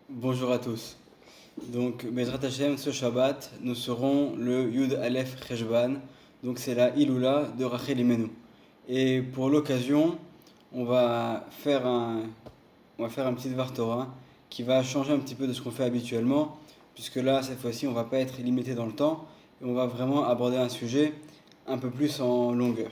Bonjour à tous. Donc, Bezrat Hashem, ce Shabbat, nous serons le Yud Aleph Cheshvan. Donc, c'est la Iloula de Rachel Imenu. Et pour l'occasion, on va faire un petit Dvar Torah qui va changer un petit peu de ce qu'on fait habituellement, puisque là, cette fois-ci, on va pas être limité dans le temps et on va vraiment aborder un sujet un peu plus en longueur.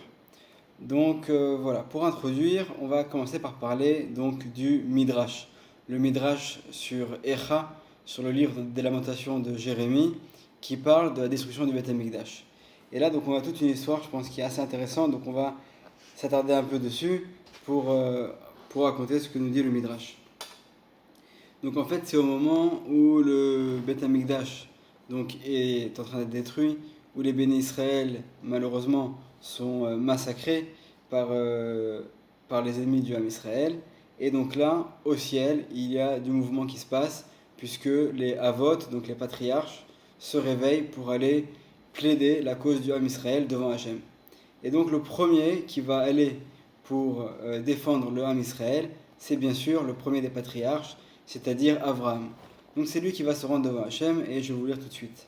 Donc voilà, pour introduire, on va commencer par parler donc du Midrash. Le Midrash sur Echa, sur le livre des Lamentations de Jérémie, qui parle de la destruction du Beth Amikdash. Et là, donc on a toute une histoire, je pense, qui est assez intéressante, donc on va s'attarder un peu dessus pour raconter ce que nous dit le Midrash. Donc en fait, c'est au moment où le Beth Amikdash donc, est en train d'être détruit, où les bénis Israël, malheureusement, sont massacrés par les ennemis du Ham Israël. Et donc là, au ciel, il y a du mouvement qui se passe, puisque les Avot, donc les patriarches, se réveillent pour aller plaider la cause du Ham Israël devant Hachem. Et donc le premier qui va aller pour défendre le Ham Israël, c'est bien sûr le premier des patriarches, c'est-à-dire Avraham. Donc c'est lui qui va se rendre devant Hachem, et je vais vous lire tout de suite.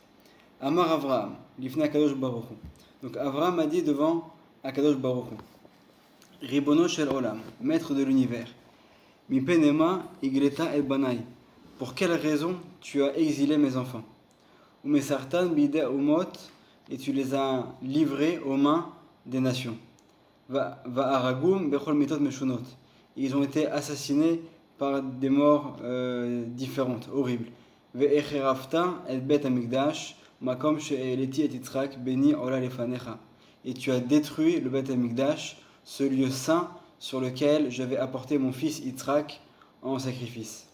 Amar Avraham, Lifna Kadosh Baruch Hu. Donc Avraham a dit devant Akadosh Baruch Hu, Ribono Shel Olam, maître de l'univers, Mi penema igreta el banai. Pour quelle raison tu as exilé mes enfants? Ou mes sartan bide umot, et tu les as livrés aux mains des nations. Va aragum bechol mitot meshunot. Ils ont été assassinés par des morts différentes, horribles. Ve'echerafta el bet amigdash, makom she'eleti et Yitzhak beni ola lefanecha. Et tu as détruit le bet amigdash, ce lieu saint sur lequel je vais apporter mon fils Yitzhak en sacrifice.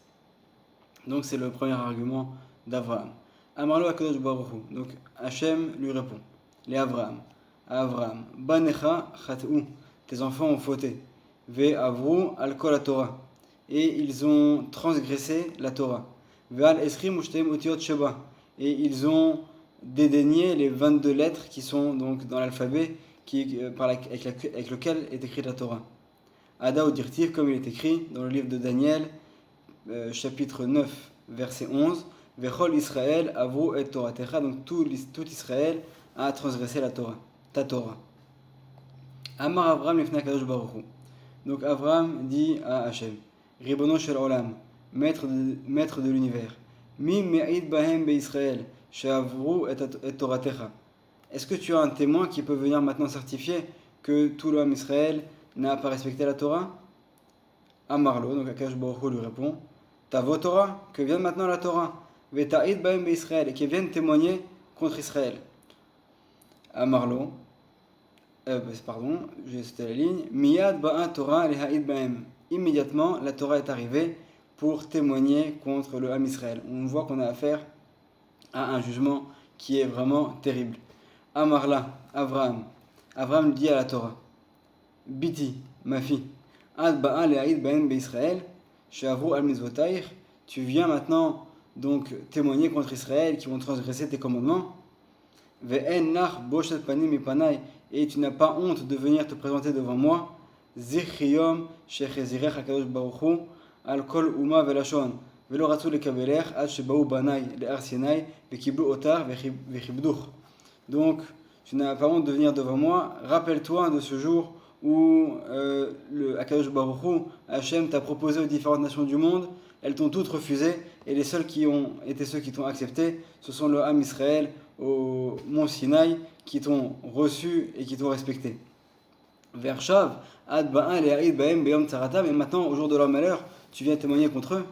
Donc c'est le premier argument d'Avraham. Amarlo Akadosh Baruch Hu. Donc Hachem lui répond. Les Avraham. Avraham. Banecha chat'u. Tes enfants ont fauté. Ve avru al kol la Torah. Et ils ont transgressé la Torah. Ve al esrim ushtem otiot sheba. Et ils ont dédaigné les 22 lettres qui sont donc dans l'alphabet avec lequel est écrite la Torah. Ada ou Dirtiv, comme il est écrit dans le livre de Daniel, chapitre 9, verset 11, Vechol Israël avou et Toratecha, donc tout Israël a transgressé la Torah, ta Torah. Amar Avraham lifna Kadosh Baruch Hu. Donc Avraham dit à Hachem, Ribono Shel Olam, maître de l'univers, Mi me'id bahem be'Israël, she'avru et Toratecha. Est-ce que tu as un témoin qui peut venir maintenant certifier que tout l'homme Israël n'a pas respecté la Torah? Amarlo, donc Akash Baruch Hu lui répond, Tavo Torah, que vienne maintenant la Torah, Veta'id Bahem Israël, et qui vienne témoigner contre Israël. Amarlo, pardon, j'ai sauté la ligne, Miyad Ba'a Torah Leha'id Bahem. Immédiatement, la Torah est arrivée pour témoigner contre le Ham Israël. On voit qu'on a affaire à un jugement qui est vraiment terrible. Amarla, Avraham dit à la Torah, Biti, ma fille, Ad Ba'a Le'aïd Bahem Be'Israël, She'avru al Mizvotaïr, tu viens maintenant donc témoigner contre Israël qui vont transgresser tes commandements. Ve'en nach boshet panim mipanai, et tu n'as pas honte de venir te présenter devant moi. Zichriyom shechezirech hakadosh baruch hu al kol uma velashon velo ratzu lekabelech ad shebau banai le'ar Sinai vekiblu otar vechibduch. Donc tu n'as pas honte de venir devant moi. Rappelle-toi de ce jour où le Akadosh Baruch Hu, Hachem t'a proposé aux différentes nations du monde, elles t'ont toutes refusé, et les seuls qui ont été ceux qui t'ont accepté, ce sont le Ham Israël au mont Sinaï, qui t'ont reçu et qui t'ont respecté. Vershav, Ad Ba'an Le'aïd Ba'em Be'yom Tzaratam, et maintenant, au jour de leur malheur, tu viens témoigner contre eux.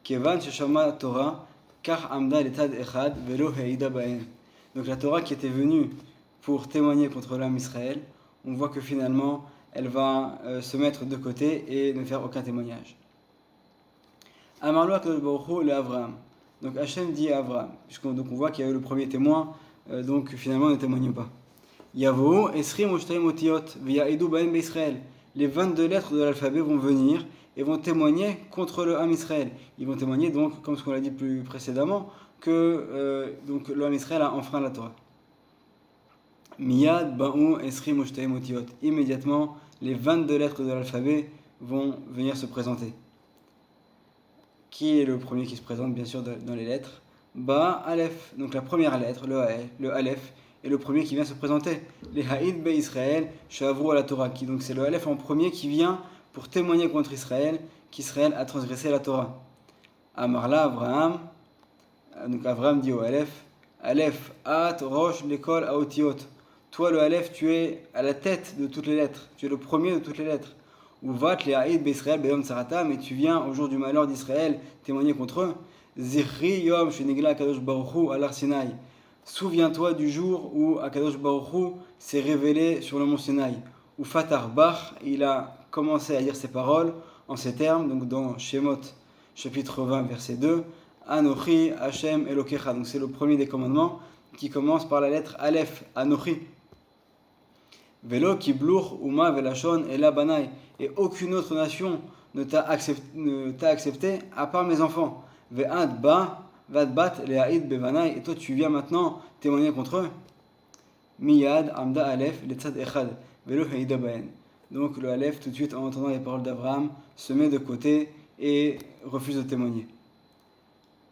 Kevan Sheshama Torah, Kach Amda Letad Echad, Velo Heida Ba'en. Donc la Torah qui était venue pour témoigner contre l'âme Israël, on voit que finalement, elle va se mettre de côté et ne faire aucun témoignage. Amarlo Akadosh Baruch Hu le Avraham. Donc Hachem dit à Avraham, puisqu'on donc on voit qu'il y a eu le premier témoin, donc finalement ne témoigne pas. Yavo Esrim Ushtaim Otiot V'Ya'idu Ba'em Be'Israël. Les 22 lettres de l'alphabet vont venir et vont témoigner contre le Ham Israël. Ils vont témoigner donc, comme ce qu'on l'a dit plus précédemment, que donc le Ham Israël a enfreint la Torah. Miyad Ba'u Esrim Ushtaim Otiot. Immédiatement, les 22 lettres de l'alphabet vont venir se présenter. qui est le premier qui se présente bien sûr dans les lettres. Ba Aleph, donc la première lettre, le Aleph, est le premier qui vient se présenter. Les Haïd Be Israël, Shavru à la Torah, donc c'est le Aleph en premier qui vient pour témoigner contre Israël, qu'Israël a transgressé la Torah. Amarla Abraham, donc Abraham dit au Aleph, Aleph, At, Rosh, l'école, Aotiot. Toi, le Aleph, tu es à la tête de toutes les lettres, tu es le premier de toutes les lettres. Ou Vat, les Haïd Israël, Beyom Saratam, et tu viens au jour du malheur d'Israël témoigner contre eux. Zirri Yom, Shenigla Kadosh Baruch Hu, Alar Sinai. Souviens-toi du jour où Akadosh Baruch Hu s'est révélé sur le mont Sinaï. Où Fatar Bach, il a commencé à dire ses paroles en ces termes, donc dans Shemot, chapitre 20, verset 2. Anochi Hashem Elokecha. Donc c'est le premier des commandements qui commence par la lettre Aleph, Anochi. Velo Kibluch Uma Velashon Ela Banai. Et aucune autre nation ne t'a accepté à part mes enfants. Ve'ad Ba Vadbat Le'aïd Bevanai. Et toi tu viens maintenant témoigner contre eux. Miyad Amda Aleph Letzad Echad Velo Heida Baen. Donc le Aleph, tout de suite en entendant les paroles d'Abraham, se met de côté et refuse de témoigner.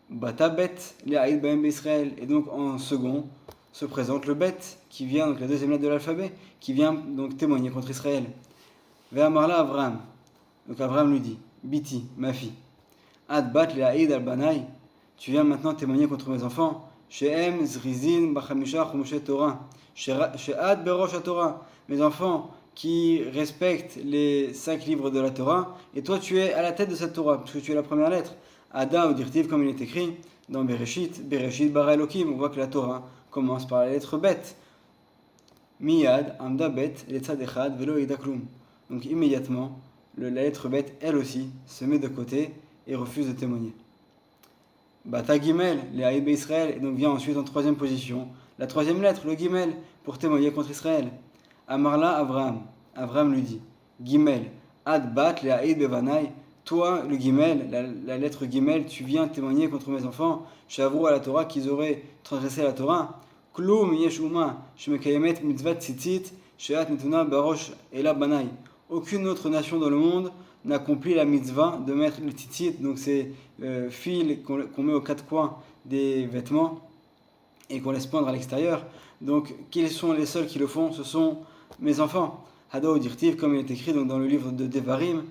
Bata Bet Le'aïd Baen Israël. Et donc en second se présente le Bet qui vient, donc la deuxième lettre de l'alphabet, qui vient donc témoigner contre Israël. Ve'amarla Abraham. Donc Abraham lui dit, Biti, ma fille, Ad Bat Le'aïd Al-Banai. Tu viens maintenant témoigner contre mes enfants. She'em Zrizin Bachamisha Chumushe Torah. She'ad Berosh Torah. Mes enfants qui respectent les 5 livres de la Torah. Et toi, tu es à la tête de cette Torah, parce que tu es la première lettre. Ada ou Dirtiv, comme il est écrit dans Bereshit Bara Elohim. On voit que la Torah commence par la lettre Bet. Miyad Amda Bet Letzad Echad Velo Idaklum. Donc immédiatement, la lettre Bet, elle aussi, se met de côté et refuse de témoigner. Bata Gimel, les Haïd Israël, et donc vient ensuite en troisième position. La troisième lettre, le Gimel, pour témoigner contre Israël. Amarla Abraham. Abraham lui dit, Gimel, Ad Bat les Haïd Bevanai. Toi, le Gimel, la lettre Gimel, tu viens témoigner contre mes enfants. Shavru à la Torah qu'ils auraient transgressé la Torah. Klum Yeshuma, Shemekayemet Mitzvat Tzitzit, Sheat Netuna Barosh Ela Banai. Aucune autre nation dans le monde n'accomplit la mitzvah de mettre le tzitzit, donc ces fils qu'on met aux 4 coins des vêtements et qu'on laisse pendre à l'extérieur. Donc, quels sont les seuls qui le font? Ce sont mes enfants. Hado Dirtiv, comme il est écrit donc, dans le livre de Devarim,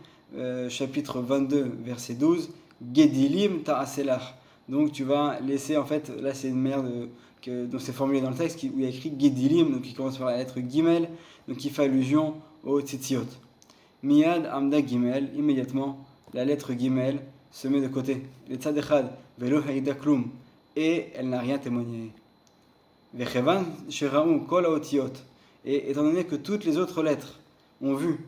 chapitre 22, verset 12, Gedilim ta'aselach. Donc, tu vas laisser, en fait, là c'est une manière dont c'est formulé dans le texte, où il y a écrit Gedilim, donc qui commence par la lettre Gimel, donc qui fait allusion au tzitziot. Miyad Amda Gimel, immédiatement, la lettre Gimel se met de côté. Le tzad echad, velo haïda klum, et elle n'a rien témoigné. Vechevan sheraou kol haotiot, et étant donné que toutes les autres lettres ont vu,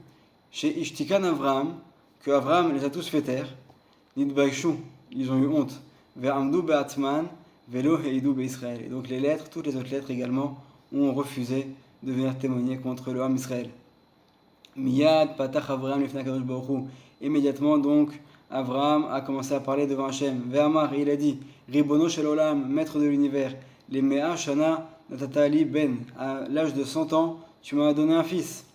chez Ishtikan Avraham, que Avraham les a tous fait taire, nidbaishu, ils ont eu honte, ve'amdu be'atman, velo haïdou be'Israël. Et donc les lettres, toutes les autres lettres également, ont refusé de venir témoigner contre le Ham Israël. Miyad patach Avraham lifna kadosh baruch Hu. Immédiatement donc Avraham a commencé à parler devant Hachem. Ve'amar, il a dit, Ribono shel olam, maître de l'univers, les mea shana natatali ben, à l'âge de 100 ans, tu m'as donné un fils.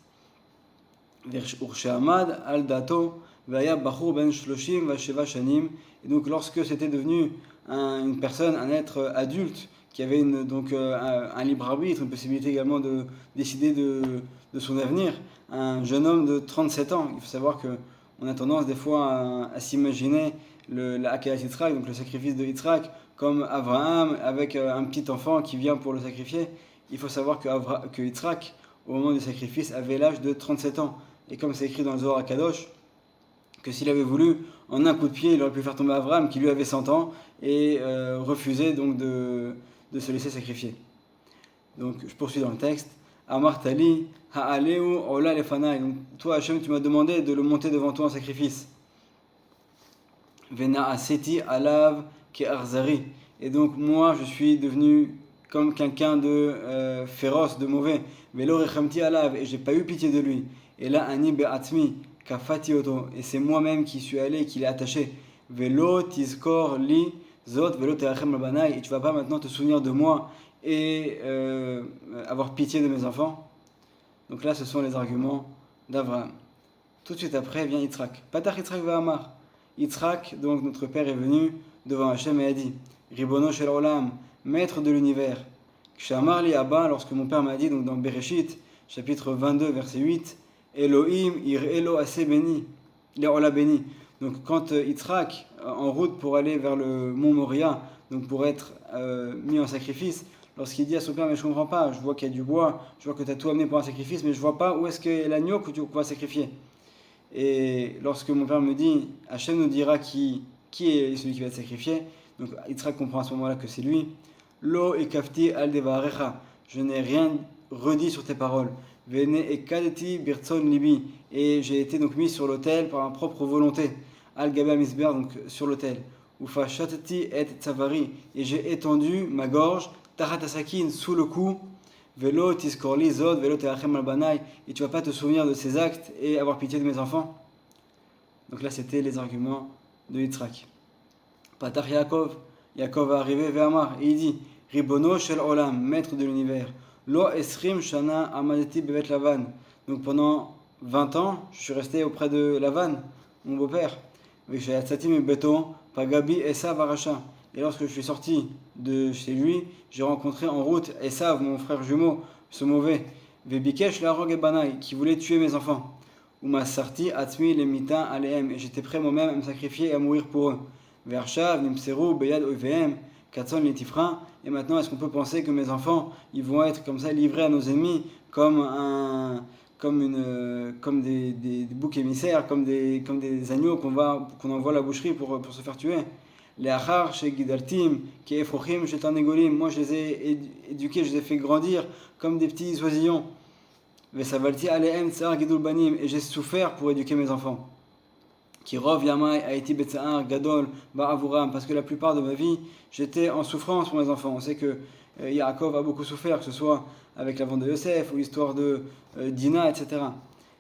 Urshamad al dato ve'aya bachur ben shloshim va'sheva shanim. Et donc lorsque c'était devenu une personne, un être adulte, qui avait un libre arbitre, une possibilité également de décider de son avenir, un jeune homme de 37 ans. Il faut savoir qu'on a tendance des fois à s'imaginer la Hakedat Yitzhak, donc le sacrifice de Yitzhak, comme Abraham avec un petit enfant qui vient pour le sacrifier. Il faut savoir que Yitzhak, au moment du sacrifice, avait l'âge de 37 ans. Et comme c'est écrit dans le Zohar HaKadosh, que s'il avait voulu, en un coup de pied, il aurait pu faire tomber Abraham, qui lui avait 100 ans, et refuser donc de se laisser sacrifier. Donc je poursuis dans le texte. Amartali ha'aleu ola lefanai. Donc toi Hachem, tu m'as demandé de le monter devant toi en sacrifice. Vena aseti alav ke arzari. Et donc moi je suis devenu comme quelqu'un de féroce, de mauvais. Velo rechamti alav, et j'ai pas eu pitié de lui. Et là ani be'atmi kafati oto, et c'est moi-même qui suis allé, qui l'ai attaché. Velo tizkor li zot velo terachem labanai, et tu vas pas maintenant te souvenir de moi et avoir pitié de mes enfants. Donc là, ce sont les arguments d'Abraham. Tout de suite après vient Yitzhak. Patach Yitzhak ve'amar. Yitzhak, donc notre père, est venu devant Hachem et a dit Ribono shel olam, maître de l'univers. Kshamar li Abba, lorsque mon père m'a dit, donc dans Bereshit, chapitre 22, verset 8, Elohim elo assez béni, Léola béni. Donc quand Yitzhak, en route pour aller vers le mont Moria, donc pour être mis en sacrifice, lorsqu'il dit à son père, mais je ne comprends pas, je vois qu'il y a du bois, je vois que tu as tout amené pour un sacrifice, mais je ne vois pas où est-ce que l'agneau qu'on va sacrifier. Et lorsque mon père me dit, Hachem nous dira qui est celui qui va être sacrifié, donc Yitzhak comprend à ce moment-là que c'est lui. Lo et kafti al devarecha, je n'ai rien redit sur tes paroles. Vene et kadeti birtson libi, et j'ai été donc mis sur l'autel par ma propre volonté. Al gaba misber, donc sur l'autel. Ufa shatati et tsavari, et j'ai étendu ma gorge, tachatasakin, sous le cou. Velo tiskorli zod, velo teachem albanai, et tu vas pas te souvenir de ces actes et avoir pitié de mes enfants. Donc là, c'était les arguments de Yitzhak. Patar Yaakov, Yaakov va arriver vers Amar, et il dit Ribono shel olam, maître de l'univers. Lo esrim shana amadeti bevet Lavan. Donc pendant 20 ans, je suis resté auprès de Lavan, mon beau-père. Veshayatzati beto, pagabi esav aracha. Et lorsque je suis sorti de chez lui, j'ai rencontré en route Esav, mon frère jumeau, ce mauvais, Vebikesh la rogue banai, qui voulait tuer mes enfants. Uma sarti atmi le mita aleem, et j'étais prêt moi-même à me sacrifier et à mourir pour eux. Vershav nimseru beyad ovm, katson letifra. Et maintenant, est-ce qu'on peut penser que mes enfants, ils vont être comme ça livrés à nos ennemis comme des boucs émissaires, comme des agneaux qu'on envoie à la boucherie pour se faire tuer? Les achar chez Gidaltim, qui est Frochim chez Tarnegolim, moi je les ai éduqués, je les ai fait grandir comme des petits oisillons. Vesavalti aleem tsar gidul banim, et j'ai souffert pour éduquer mes enfants. Kirov yamai haiti betsaar gadol ba'avuram, parce que la plupart de ma vie j'étais en souffrance pour mes enfants. On sait que Yaakov a beaucoup souffert, que ce soit avec la vente de Yosef ou l'histoire de Dina, etc.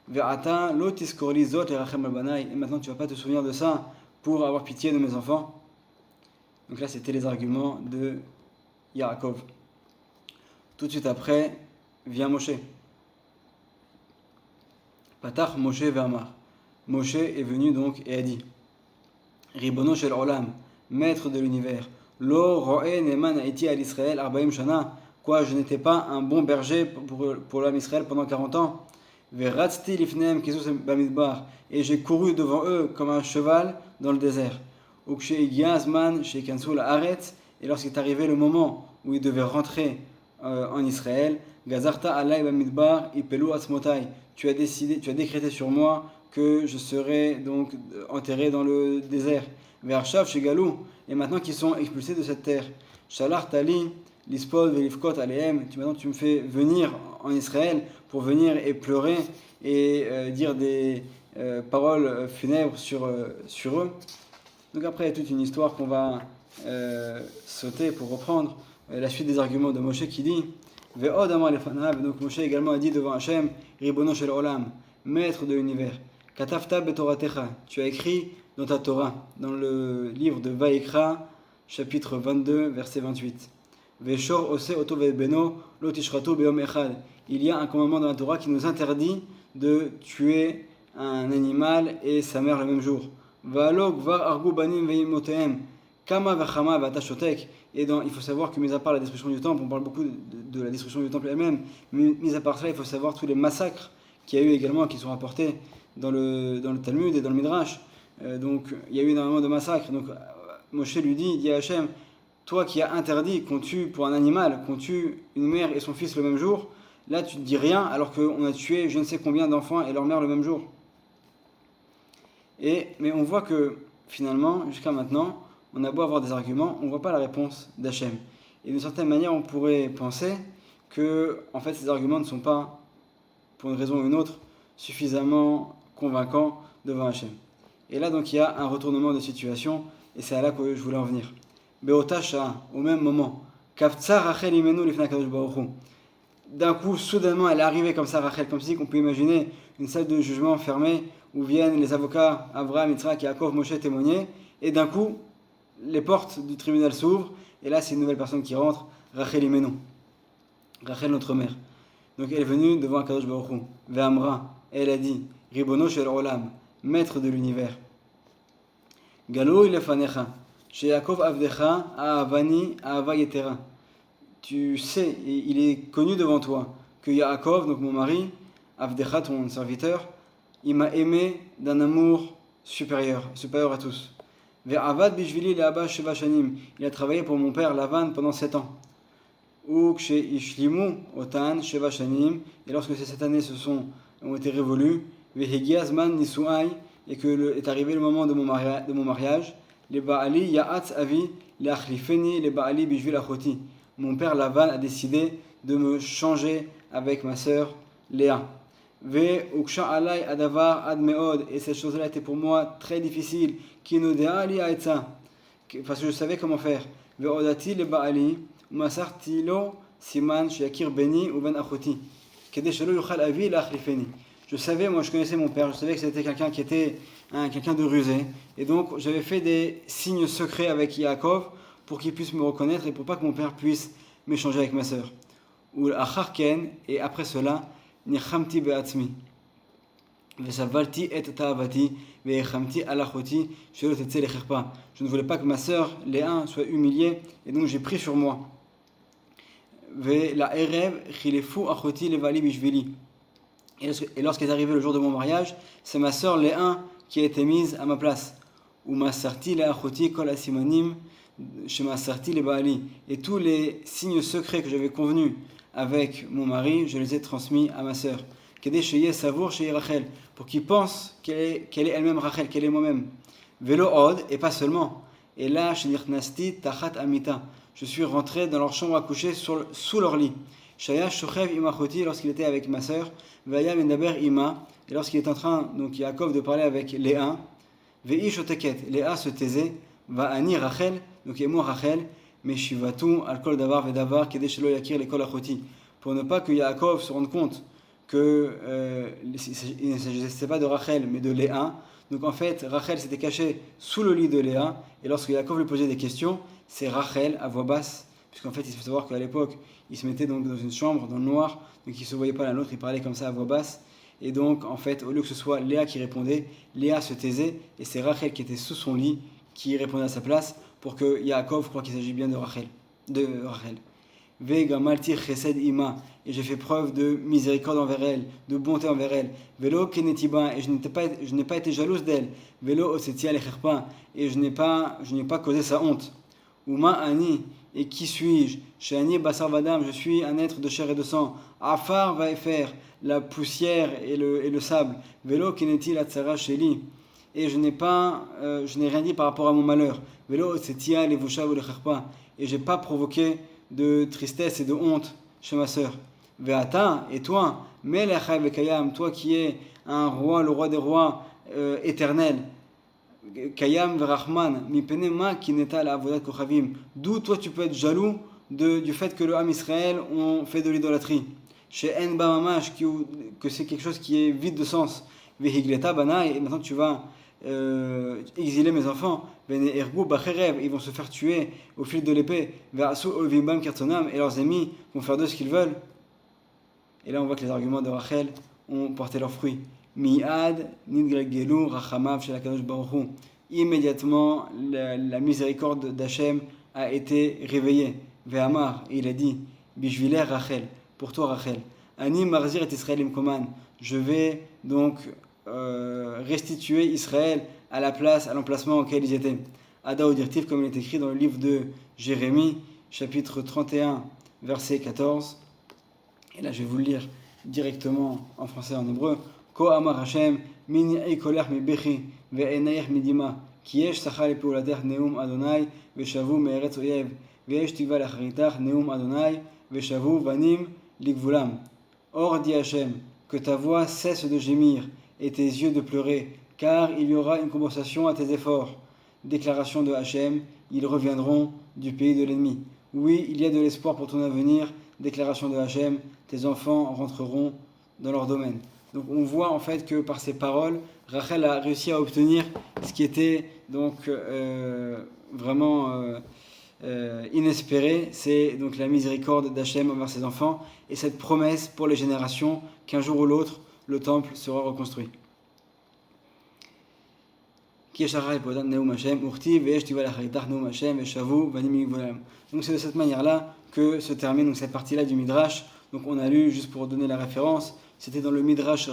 Ve'ata lo tiskorli zot erachem albanai, et maintenant tu vas pas te souvenir de ça pour avoir pitié de mes enfants. Donc là, c'était les arguments de Yaakov. Tout de suite après, vient Moshe. Patach Moshe ve'amar. Moshe est venu donc et a dit Ribono shel olam, maître de l'univers. Lo ro'e neman haiti al Israël arbaim shana. Quoi, je n'étais pas un bon berger pour l'homme Israël pendant 40 ans. Ve'ratzti lifneem kisus bamidbar. Et j'ai couru devant eux comme un cheval dans le désert. Et lorsqu'il est arrivé le moment où il devait rentrer en Israël, Gazarta alay bamidbar ipelu atzmotai. Tu as décrété sur moi que je serai donc enterré dans le désert. Ve'arshav shegalou, et maintenant qu'ils sont expulsés de cette terre. Shalach tali lispod velifkot alehem. Maintenant tu me fais venir en Israël pour venir et pleurer et dire des paroles funèbres sur eux. Donc après, il y a toute une histoire qu'on va sauter pour reprendre la suite des arguments de Moshe qui dit Ve'od amar lefanav. Donc Moshe également a dit devant Hachem Ribono shel olam, maître de l'univers. Katafta betoratecha, tu as écrit dans ta Torah, dans le livre de Vaïkra, chapitre 22, verset 28. Ve'shor ose oto ve'beno lo tishratu be'yom echad. Il y a un commandement dans la Torah qui nous interdit de tuer un animal et sa mère le même jour. Et il faut savoir que, mis à part la destruction du temple, on parle beaucoup de la destruction du temple elle-même, mais mis à part cela, il faut savoir tous les massacres qu'il y a eu également, qui sont rapportés dans le Talmud et dans le Midrash. Donc il y a eu énormément de massacres. Donc Moshe lui dit à Hachem, toi qui as interdit qu'on tue pour un animal, qu'on tue une mère et son fils le même jour, là tu ne dis rien alors qu'on a tué je ne sais combien d'enfants et leur mère le même jour. Mais on voit que finalement, jusqu'à maintenant, on a beau avoir des arguments, on ne voit pas la réponse d'Hachem. Et d'une certaine manière, on pourrait penser que en fait, ces arguments ne sont pas, pour une raison ou une autre, suffisamment convaincants devant Hachem. Et là, donc, il y a un retournement de situation, et c'est à là que je voulais en venir. Beotasha, au même moment, Kafza Rachel imenu lifna kadosh baruch hu. D'un coup, soudainement, elle est arrivée comme ça, Rachel, comme si on peut imaginer une salle de jugement fermée où viennent les avocats Abraham, Yitzhak, Yaakov, Moshe témoigner, et d'un coup, les portes du tribunal s'ouvrent, et là, c'est une nouvelle personne qui rentre, Rachel imenu, Rachel notre mère. Donc elle est venue devant Kadosh Baruch Hu, Ve'amra, et elle a dit, Ribono shel olam, maître de l'univers. Galo ilefanecha. Chez Yaakov Avdecha, Ahavani, Ahava Yetera. Tu sais, il est connu devant toi, que Yaakov, donc mon mari, Avdecha, ton serviteur, il m'a aimé d'un amour supérieur à tous. Ve'avad bishvili le'aba sheva shanim. Il a travaillé pour mon père Lavan pendant 7 ans. Ou kshe ishlimu otan sheva shanim. Et lorsque ces 7 années ont été révolues, ve'hegia zman nisu'ai, et que est arrivé le moment de mon mariage, les Baali Ya'atz Avi, les Achlifeni, les Baali Bishvil Achoti. Mon père Lavan a décidé de me changer avec ma sœur Léa. Ve Uksha Alay Adavar Ad Meod, et cette chose-là était pour moi très difficile. Kinodea Ali Aetza, parce que je savais comment faire. Ve Odati le Baali, Masarti lo Siman Shiakir Beni ou Ben Achoti. Kedeshelo Yuchal Avi la Achlifeni. Je savais, moi je connaissais mon père, je savais que c'était quelqu'un qui était quelqu'un de rusé. Et donc j'avais fait des signes secrets avec Yaakov pour qu'il puisse me reconnaître et pour pas que mon père puisse m'échanger avec ma sœur. Ou Acharken, et après cela, Nichamti Beatzmi. Vesavalti et Taavati, Veechamti Alachoti, Shelo Tetse Lecherpa. Je ne voulais pas que ma sœur, Léa, soit humiliée, et donc j'ai pris sur moi. Ve la Erev, Chilefu Achoti Levali Bishvili. Et lorsqu'est arrivé le jour de mon mariage, c'est ma sœur Léa qui a été mise à ma place. Ou ma sarti la achoti kol asimanim chez ma sarti les baali. Et tous les signes secrets que j'avais convenus avec mon mari, je les ai transmis à ma sœur. Kedé sheye savour sheye Rachel, pour qu'il pense qu'elle est elle-même Rachel, qu'elle est moi-même. Velo od, et pas seulement. Et là, shenirnasti tachat amita. Je suis rentré dans leur chambre à coucher sous leur lit. Shaya shochev imachoti, lorsqu'il était avec ma sœur. Vaya menaber ima, et lorsqu'il est en train, donc Yaakov, de parler avec Léa, Veish oteket, Léa se taisait, va ani Rachel, donc et moi Rachel, mais shivatu al kol davar vedavar kedei shelo yakir lekol achoti, pour ne pas que Yaakov se rende compte que il ne s'agissait pas de Rachel mais de Léa. Donc en fait Rachel s'était cachée sous le lit de Léa, et lorsque Yaakov lui posait des questions, c'est Rachel à voix basse, puisqu'en fait il faut savoir qu'à l'époque il se mettait donc dans une chambre dans le noir, donc il ne se voyait pas l'un l'autre, il parlait comme ça à voix basse. Et donc, en fait, au lieu que ce soit Léa qui répondait, Léa se taisait, et c'est Rachel qui était sous son lit qui répondait à sa place, pour que Yaakov croit qu'il s'agit bien de Rachel. Ve gamalti chesed ima, et j'ai fait preuve de miséricorde envers elle, de bonté envers elle. Velo kenetiba, et je n'ai pas été jalouse d'elle. Velo osetia lecherpa, et je n'ai pas causé sa honte. Uma ani, et qui suis-je? Shani basar vadam, je suis un être de chair et de sang. Afar va faire la poussière et le sable. Velo keneti la tsara sheli, et je n'ai rien dit par rapport à mon malheur. Velo setia levusha ou lecharpa, et j'ai pas provoqué de tristesse et de honte chez ma sœur. Veata, et toi, melechai vekayam, toi qui es un roi, le roi des rois éternel. Kayam verachman, mipene ma kineta la avodat kochavim. D'où toi tu peux être jaloux du fait que le Ham Israël ont fait de l'idolâtrie. Chez En Bamamash, que c'est quelque chose qui est vide de sens. Vehigleta bana, et maintenant tu vas exiler mes enfants. Vene ergu bacherev, ils vont se faire tuer au fil de l'épée. Ve'asu ovimbam kertonam, et leurs ennemis vont faire d'eux ce qu'ils veulent. Et là on voit que les arguments de Rachel ont porté leurs fruits. Mi'ad nidgagelu rachamav shel HaKadosh Baruch Hu. Immédiatement, la miséricorde d'Hachem a été réveillée. Ve'amar, et il a dit, Bishviler Rachel, pour toi Rachel, Ani marzir et Israël imkoman, je vais donc restituer Israël à la place, à l'emplacement auquel ils étaient. Ada Odirtiv, comme il est écrit dans le livre de Jérémie, chapitre 31, verset 14. Et là, je vais vous le lire directement en français et en hébreu. Ko amar Hashem, min kolach mi bechi, ve'enayech midima, ki yesh sachar le'peulatech neum Adonai, ve'shavu me'eretz oyev, ve'yesh tiva le'acharitach neum Adonai, ve'shavu vanim ligvulam. Or, dit Hashem, que ta voix cesse de gémir et tes yeux de pleurer, car il y aura une compensation à tes efforts. Déclaration de Hashem, ils reviendront du pays de l'ennemi. Oui, il y a de l'espoir pour ton avenir. Déclaration de Hashem, tes enfants rentreront dans leur domaine. Donc on voit en fait que par ces paroles, Rachel a réussi à obtenir ce qui était donc vraiment inespéré, c'est donc la miséricorde d'Hachem envers ses enfants et cette promesse pour les générations qu'un jour ou l'autre le temple sera reconstruit. Qui est Podan Neum Hashem, Urti, Vesh Tival Acharitar Neum Hashem, Veshavu, Vanim Volam. Donc c'est de cette manière-là que se termine donc, cette partie-là du Midrash. Donc on a lu, juste pour donner la référence, c'était dans le Midrash